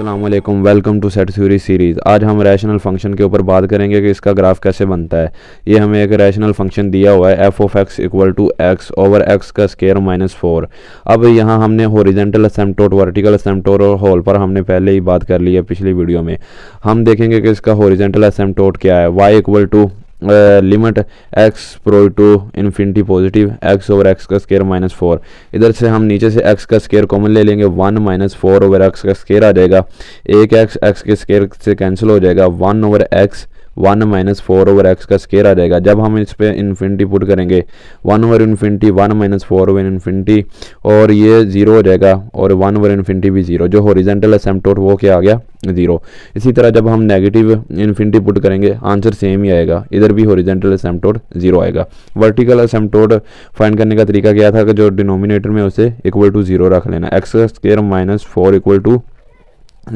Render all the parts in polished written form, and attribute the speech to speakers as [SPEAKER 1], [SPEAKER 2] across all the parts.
[SPEAKER 1] अस्सलाम वालेकुम, welcome to set theory series. आज हम रैशनल फंक्शन के ऊपर बात करेंगे कि इसका ग्राफ कैसे बनता है। ये हमें एक रैशनल फंक्शन दिया हुआ है f of x equal to x over x का स्क्वायर माइनस 4। अब यहाँ हमने हॉरिजॉन्टल असिम्पटोट, वर्टिकल असिम्पटोट और होल पर हमने पहले ही बात कर ली है पिछली वीडियो में। हम देखेंगे कि इसका हॉरिजॉन्टल असिम्पटोट क्या है। Y equal to limit x pro to infinity positive x over x का स्क्वायर माइनस 4। इधर से हम नीचे से एक्स का स्क्वायर कॉमन ले लेंगे, 1 माइनस 4 ओवर एक्स का स्क्वायर आ जाएगा। एक एक्स एक्स के स्क्वायर से कैंसिल हो जाएगा, 1 over x 1 minus 4 over x का स्क्वायर आ जाएगा। जब हम इस पे इन्फिनिटी पुट करेंगे 1 over infinity 1 minus 4 over infinity और ये 0 हो जाएगा और 1 ओवर इन्फिनिटी भी 0। जो हॉरिजॉन्टल असिम्पटोट वो क्या आ गया 0। इसी तरह जब हम नेगेटिव इन्फिनिटी पुट करेंगे आंसर सेम ही आएगा, इधर भी हॉरिजॉन्टल असिम्पटोट 0 आएगा। वर्टिकल असिम्पटोट फाइंड करने का तरीका क्या था कि जो डिनोमिनेटर में उसे इक्वल टू 0 रख लेना। एक्स का square minus 4 equal to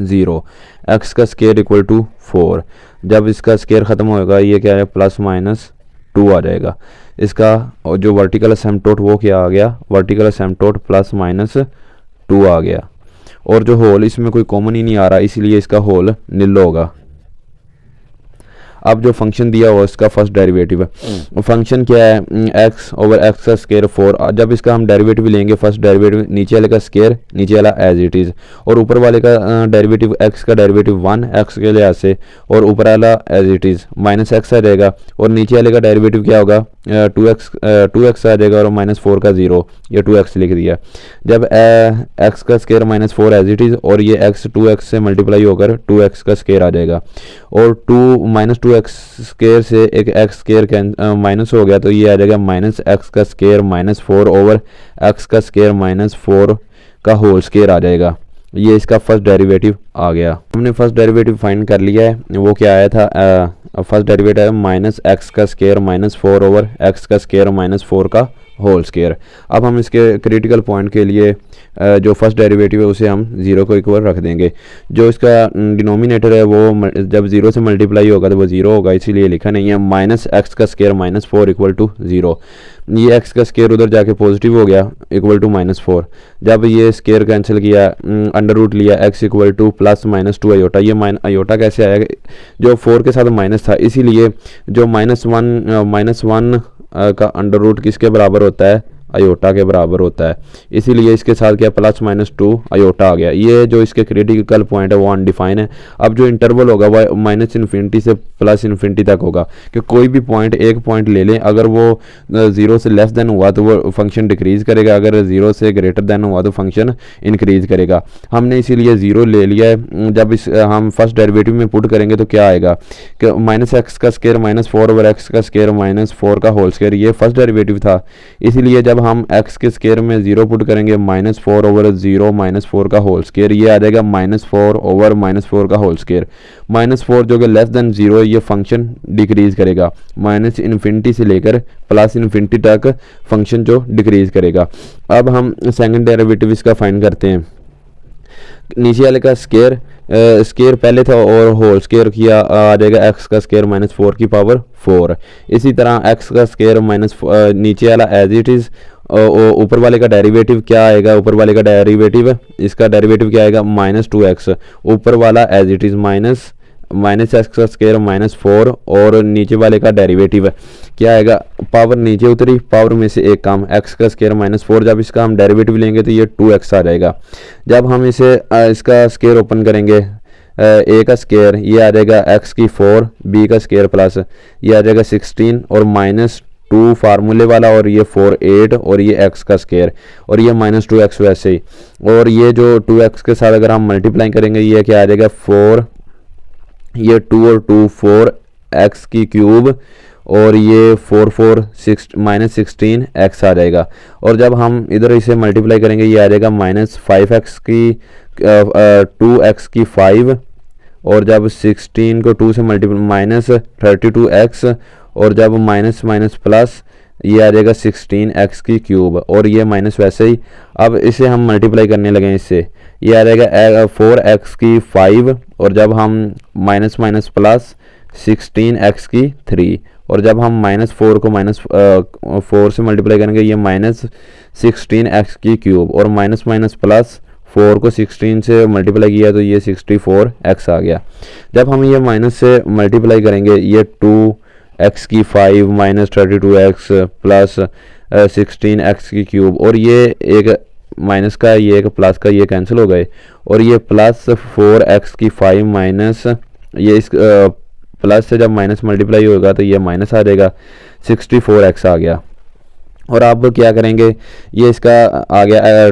[SPEAKER 1] 0, x का स्क्वायर इक्वल टू 4। जब इसका स्क्वायर ख़त्म होएगा ये क्या है प्लस माइनस 2 आ जाएगा। इसका जो वर्टिकल असिम्पटोट वो क्या आ गया, वर्टिकल असिम्पटोट प्लस माइनस 2 आ गया। और जो होल इसमें कोई कॉमन ही नहीं आ रहा इसलिए इसका होल निल होगा। अब जो फंक्शन दिया हुआ इसका फर्स्ट डेरिवेटिव है। फंक्शन क्या है एक्स ओवर एक्स का स्क्वायर 4। जब इसका हम डेरिवेटिव लेंगे फर्स्ट डेरिवेटिव नीचे वाले का स्क्वायर नीचे वाला एज इट इज़ और ऊपर वाले का डेरिवेटिव एक्स का डेरिवेटिव 1 एक्स के लिहाज से और ऊपर वाला as it is minus x आ जाएगा और नीचे वाले का डेरिवेटिव क्या होगा 2x आ जाएगा और माइनस 4 का 0, ये 2x लिख दिया। जब एक्स का square minus 4 as it is और ये x 2x से मल्टीप्लाई होकर 2x का स्क्वायर आ जाएगा और 2 माइनस 2x स्क्वायर से एक x स्क्वायर माइनस हो गया तो ये आ जाएगा माइनस एक्स का स्क्वायर माइनस 4 ओवर एक्स का स्क्वायर माइनस 4 का होल स्क्वायर आ जाएगा। ये इसका फर्स्ट डेरिवेटिव आ गया। हमने फर्स्ट डेरिवेटिव फाइंड कर लिया है, वो क्या आया था फर्स्ट डेरिवेटिव है माइनस एक्स का स्क्वायर माइनस 4 ओवर एक्स का स्क्वायर माइनस 4 का होल स्क्वायर। अब हम इसके क्रिटिकल पॉइंट के लिए जो फर्स्ट डेरिवेटिव है उसे हम 0 को इक्वल रख देंगे। जो इसका डिनोमिनेटर है वो जब 0 से मल्टीप्लाई होगा तो वो 0 होगा, इसीलिए लिखा नहीं है। माइनस एक्स का स्क्वायर माइनस 4 इक्वल टू 0। ये एक्स का स्क्वायर उधर जाके पॉजिटिव हो गया इक्वल टू माइनस 4। जब ये स्क्वायर कैंसिल किया अंडर रूट लिया x equal to plus minus 2 iota. ये अयोटा कैसे आया, जो 4 के साथ माइनस था इसीलिए जो माइनस वन का अंडर रूट किसके बराबर होता है, अयोटा के बराबर होता है। इसीलिए इसके साथ क्या प्लस माइनस 2 अयोटा आ गया। ये जो इसके क्रिटिकल पॉइंट है वो अनडिफाइन है। अब जो इंटरवल होगा वो माइनस इन्फिनिटी से प्लस इन्फिनिटी तक होगा कि कोई भी पॉइंट एक पॉइंट ले लें, अगर वो 0 से लेस देन हुआ तो वो फंक्शन डिक्रीज करेगा, अगर 0 से ग्रेटर देन हुआ तो फंक्शन इंक्रीज करेगा। हमने इसीलिए 0 ले लिया है। जब इस हम फर्स्ट डेरिवेटिव में पुट करेंगे तो क्या आएगा कि माइनस एक्स का स्क्वायर माइनस 4 ओवर एक्स का स्क्वायर माइनस 4 का होल स्क्वायर, ये फर्स्ट डेरिवेटिव था। इसीलिए जब हम x के स्क्वायर में 0 पुट करेंगे माइनस 4 ओवर 0 माइनस 4 का होल स्क्वायर, ये आ जाएगा माइनस 4 ओवर माइनस 4 का होल स्क्वायर। माइनस 4 जो कि लेस देन 0 ये फंक्शन डिक्रीज करेगा, माइनस इन्फिनिटी से लेकर प्लस इन्फिनिटी तक फंक्शन जो डिक्रीज करेगा। अब हम सेकंड डेरिवेटिव इसका फाइंड करते हैं। नीचे वाले का स्क्वायर पहले था और होल स्क्वायर किया आ जाएगा एक्स का स्क्वायर माइनस 4 की पावर 4। इसी तरह एक्स का स्क्वायर माइनस नीचे वाला एज इट इज़ ऊपर वाले का डेरिवेटिव क्या आएगा, ऊपर वाले का डेरिवेटिव इसका डेरिवेटिव क्या आएगा माइनस 2x, ऊपर वाला as it is minus x का स्क्वायर माइनस 4 और नीचे वाले का डेरिवेटिव क्या आएगा, पावर नीचे उतरी पावर में से एक काम एक्स का स्क्वायर माइनस 4। जब इसका हम डेरिवेटिव लेंगे तो ये 2x आ जाएगा। जब हम इसे इसका स्क्वायर ओपन करेंगे ए का स्क्वायर ये आ जाएगा एक्स की 4, बी का स्क्वायर प्लस ये आ जाएगा 16 और माइनस 2 फार्मूले वाला और ये 4 8 और ये एक्स का स्क्वायर और ये माइनस 2x वैसे ही। और ये जो 2x के साथ अगर हम मल्टीप्लाई करेंगे ये क्या आ जाएगा 4, ये 2 और 2 4 एक्स की क्यूब और ये 4 4 6 माइनस 16 एक्स आ जाएगा। और जब हम इधर इसे मल्टीप्लाई करेंगे ये आ जाएगा माइनस 5x की 2x की 5 और जब 16 को 2 से मल्टीप्लाई माइनस 32x और जब माइनस माइनस प्लस ये आ जाएगा 16x की क्यूब और ये माइनस वैसे ही। अब इसे हम मल्टीप्लाई करने लगे इससे ये आ जाएगा 4x की 5 और जब हम माइनस माइनस प्लस 16x की 3 और जब हम माइनस 4 को माइनस 4 से मल्टीप्लाई करेंगे ये माइनस 16x की क्यूब और माइनस माइनस प्लस 4 को 16 से मल्टीप्लाई किया तो ये 64x आ गया। जब हम ये माइनस से मल्टीप्लाई करेंगे, ये 2x की 5 माइनस 32x प्लस 16x की क्यूब, और ये एक माइनस का ये एक प्लस का ये कैंसिल हो गए, और ये प्लस 4x की 5 माइनस ये इस प्लस से जब माइनस मल्टीप्लाई होगा तो ये माइनस आ जाएगा, 64x आ गया। और अब क्या करेंगे, ये इसका आ गया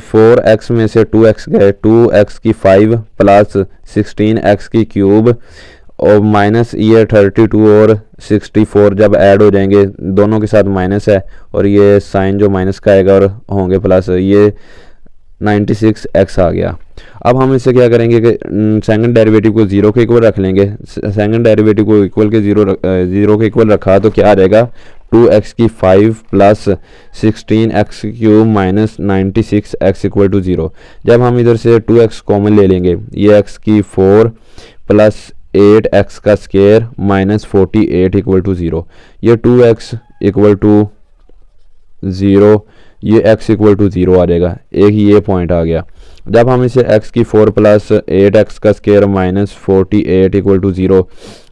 [SPEAKER 1] 4x में से 2x गए, 2x की 5 प्लस 16x की क्यूब और माइनस ये 32 और 64 जब ऐड हो जाएंगे दोनों के साथ माइनस है, और ये साइन जो माइनस का आएगा और होंगे प्लस, ये 96x आ गया। अब हम इससे क्या करेंगे कि सेकंड डेरिवेटिव को 0 के इक्वल रख लेंगे। सेकंड डेरिवेटिव को इक्वल के 0 के इक्वल रखा तो क्या आ जाएगा, 2x की 5 plus 16x cube minus 96x equal to 0। जब हम इधर से 2x कॉमन ले लेंगे, ये x की 4 प्लस 8x का स्क्वायर माइनस 48 इक्वल टू 0, ये 2x इक्वल टू 0, ये x इक्वल टू 0 आ जाएगा। एक ये पॉइंट आ गया। जब हम इसे x की 4 प्लस 8x का स्क्वायर माइनस 48 इक्वल टू 0,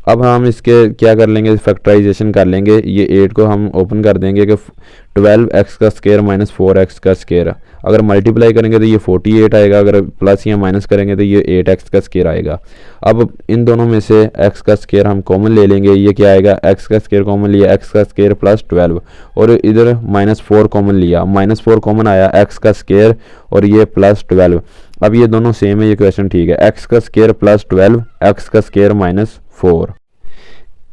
[SPEAKER 1] अब हम इसके क्या कर लेंगे, फैक्टराइजेशन कर लेंगे। ये 8 को हम ओपन कर देंगे कि 12x का स्क्वायर माइनस 4x का स्क्वायर, अगर मल्टीप्लाई करेंगे तो ये 48 आएगा, अगर प्लस या माइनस करेंगे तो ये 8x का स्क्वायर आएगा। अब इन दोनों में से x का स्क्वायर हम कॉमन ले लेंगे, ये क्या आएगा, x का स्क्वायर कॉमन लिया, x का स्क्वायर प्लस 12, और इधर -4 कॉमन लिया, -4 कॉमन आया, x का स्क्वायर और ये प्लस 12। अब ये दोनों सेम है, ये क्वेश्चन ठीक है। x का स्क्वायर प्लस 12, x का स्क्वायर -4।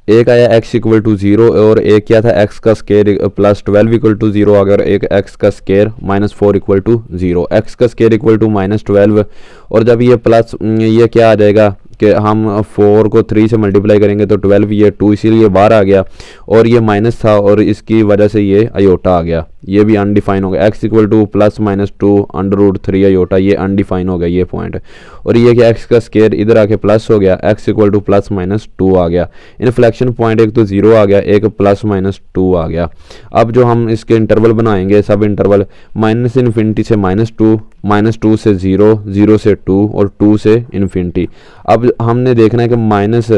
[SPEAKER 1] एक आया x इक्वल टू 0 और एक क्या था, x का स्क्वायर प्लस 12 इक्वल टू 0 आ गया, और एक x का स्क्वायर -4 इक्वल टू 0, x का स्क्वायर इक्वल टू -12। और जब ये प्लस ये क्या आ जाएगा कि हम 4 को 3 से मल्टीप्लाई करेंगे तो 12, ये 2 इसीलिए बाहर आ गया, और ये माइनस था और इसकी वजह से ये अयोटा आ गया, ये भी अनडिफाइन हो गया। x equal to plus -2 √3 iota, ये अनडिफाइन हो गया ये पॉइंट। और ये कि x का स्क्वायर इधर आके प्लस हो गया, x इक्वल टू प्लस -2 आ गया। इन्फ्लेक्शन पॉइंट एक तो 0 आ गया, एक प्लस -2 आ गया। अब जो हम इसके इंटरवल बनाएंगे, सब इंटरवल माइनस इन्फिनिटी से -2, -2 से 0, 0 से 2 और 2 से इन्फिनिटी। अब हमने देखना है कि माइनस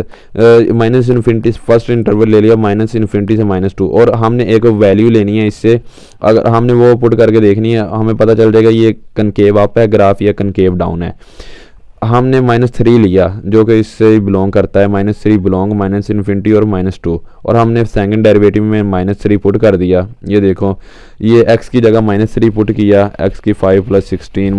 [SPEAKER 1] इन्फिनिटी फर्स्ट इंटरवल ले लिया, माइनस इन्फिनिटी से -2, और हमने एक वैल्यू लेनी है इससे। अगर हमने वो पुट करके देखनी है, हमें पता चल जाएगा ये कनकेव अप है ग्राफ या कनकेव डाउन है। हमने -3 लिया जो कि इससे बिलोंग करता है, -3 बिलोंग माइनस इन्फिनिटी और -2, और हमने सेकंड डेरिवेटिव में -3 पुट कर दिया। ये देखो, ये x की जगह -3 पुट किया, x की 5 प्लस 16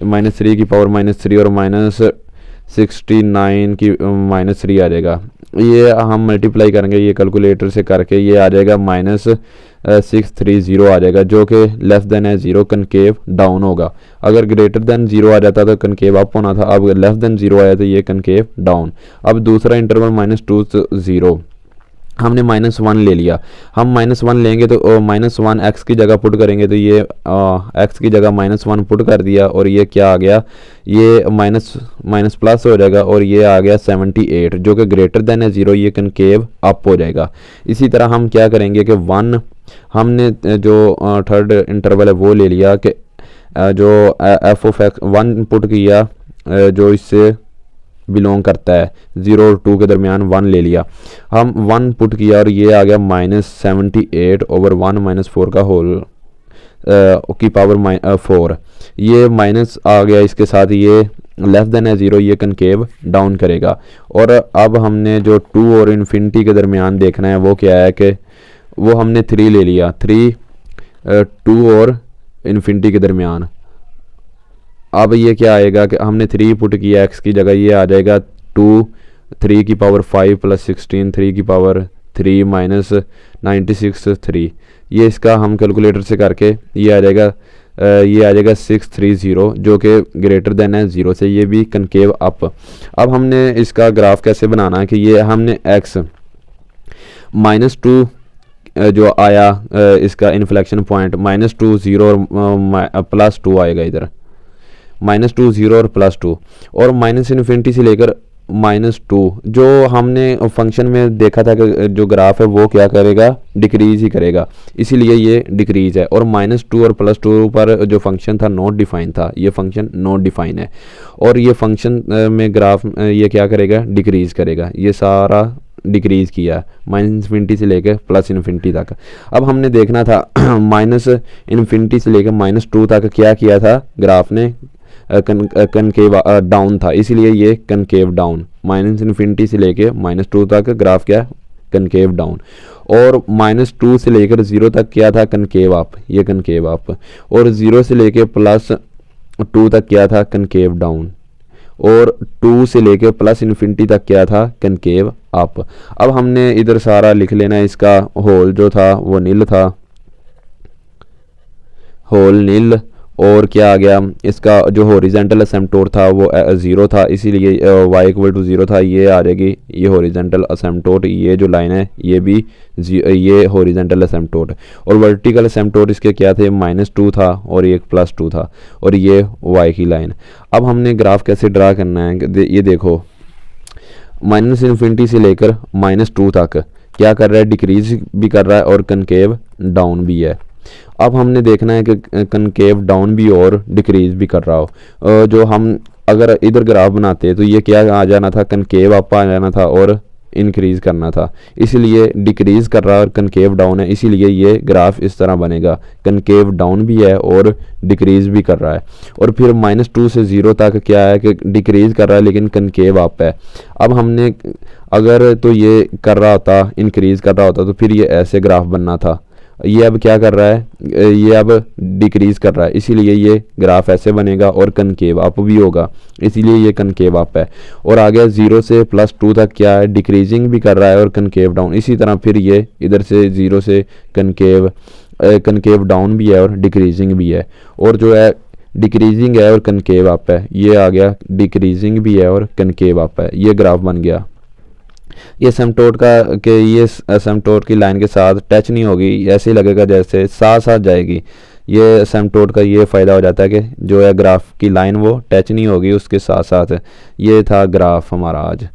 [SPEAKER 1] -3 की पावर -3 और -69 की -3 आ जाएगा। ये हम मल्टीप्लाई करेंगे ये कैलकुलेटर से करके, ये आ जाएगा -630 आ जाएगा, जो कि लेस देन है 0, कनकेव डाउन होगा। अगर ग्रेटर देन 0 आ जाता तो कनकेव अप होना था, अब लेस देन 0 आया तो ये कनकेव डाउन। अब दूसरा इंटरवल -2 से 0, हमने -1 ले लिया। हम -1 लेंगे तो -1 x की जगह पुट करेंगे तो ये x की जगह -1 पुट कर दिया, और ये क्या आ गया, ये माइनस प्लस हो जाएगा, और ये आ गया 78 जो कि ग्रेटर देन है 0, ये कनकेव अप हो जाएगा। इसी तरह हम क्या करेंगे कि 1 हमने जो थर्ड इंटरवल है वो ले लिया कि जो f ऑफ x 1 पुट किया जो इससे बिलोंग करता है 0 और 2 के दरमियान 1 ले लिया, हम 1 पुट किया और ये आ गया -78 ओवर 1 -4 का होल की पावर 4। ये माइनस आ गया, इसके साथ ये लेस देन है 0, ये कनकेव डाउन करेगा। और अब हमने जो 2 और इन्फिनिटी के दरमियान देखना है वो क्या है कि वो हमने 3 ले लिया, 3 2 और इन्फिनिटी के दरमियान। अब ये क्या आएगा कि हमने 3 पुट किया x की जगह, ये आ जाएगा 2 3 की पावर 5 प्लस 16 3 की पावर 3 माइनस 96 3। ये इसका हम कैलकुलेटर से करके ये आ जाएगा 630 जो कि ग्रेटर देन है 0 से, ये भी कनकेव अप। अब हमने इसका ग्राफ कैसे बनाना है कि ये हमने x -2 जो आया इसका इन्फ्लेक्शन पॉइंट -2 0 और +2 आएगा इधर, -2 0 और +2, और माइनस इन्फिनिटी से लेकर -2 जो हमने फंक्शन में देखा था कि जो ग्राफ है वो क्या करेगा, डिक्रीज ही करेगा, इसीलिए ये डिक्रीज है। और -2 और +2 पर जो फंक्शन था नॉट डिफाइन था, ये फंक्शन नॉट डिफाइन है और ये फंक्शन में ग्राफ ये क्या करेगा, डिक्रीज करेगा। ये सारा डिक्रीज़ किया -∞ से लेकर +∞ तक। अब हमने देखना था -∞ से लेकर -2 तक क्या किया था ग्राफ ने, कनकेव डाउन था, इसीलिए ये कनकेव डाउन। -∞ से लेके -2 तक ग्राफ क्या, कनकेव डाउन। और -2 से लेकर 0 तक क्या था, कनकेव अप, ये कनकेव अप। और 0 से लेके +2 तक क्या था, कनकेव डाउन। और 2 से लेके +∞ तक क्या था, कनकेव अप। अब हमने इधर सारा लिख लेना, इसका होल जो था वो नील था, होल नील। और क्या आ गया, इसका जो हॉरिजेंटल असिम्प्टोट था वो 0 था, इसीलिए y = 0 था, ये आ जाएगी ये हॉरिजेंटल असिम्प्टोट। ये जो लाइन है ये भी ये हॉरिजेंटल असिम्प्टोट। और वर्टिकल असिम्प्टोट इसके क्या थे, -2 था और ये +2 था और ये y की लाइन। अब हमने ग्राफ कैसे ड्रा करना है, ये देखो -∞ से लेकर -2 तक क्या कर रहा है, डिक्रीज भी कर रहा है और कनकेव डाउन भी है। अब हमने देखना है कि कनकेव डाउन भी और डिक्रीज भी कर रहा हो। जो हम अगर इधर ग्राफ बनाते तो ये क्या आ जाना था, कनकेव अप आ जाना था और इंक्रीज करना था, इसलिए डिक्रीज कर रहा है और कनकेव डाउन है, इसीलिए ये ग्राफ इस तरह बनेगा, कनकेव डाउन भी है और डिक्रीज भी कर रहा है। और फिर -2 से 0 तक क्या है कि डिक्रीज कर रहा है लेकिन कनकेव अप है। अब हमने अगर तो ये कर रहा होता, इंक्रीज कर रहा होता, तो फिर ये ऐसे ग्राफ बनना था। ये अब क्या कर रहा है, ये अब डिक्रीज कर रहा है, इसीलिए ये ग्राफ ऐसे बनेगा और कनकेव अप भी होगा, इसीलिए ये कनकेव अप है। और आगे 0 से +2 तक क्या है, डिक्रीजिंग भी कर रहा है और कनकेव डाउन। इसी तरह फिर ये इधर से 0 से कनकेव डाउन भी है और डिक्रीजिंग भी है। और जो है डिक्रीजिंग है और कनकेव अप है, ये आ गया डिक्रीजिंग भी है और कनकेव अप है, ये ग्राफ बन गया। ये असिम्प्टोट का कि ये असिम्प्टोट की लाइन के साथ टच नहीं होगी, ऐसे ही लगेगा जैसे साथ साथ जाएगी। ये असिम्प्टोट का ये फ़ायदा हो जाता है कि जो है ग्राफ की लाइन वो टच नहीं होगी उसके साथ साथ। ये था ग्राफ हमारा आज।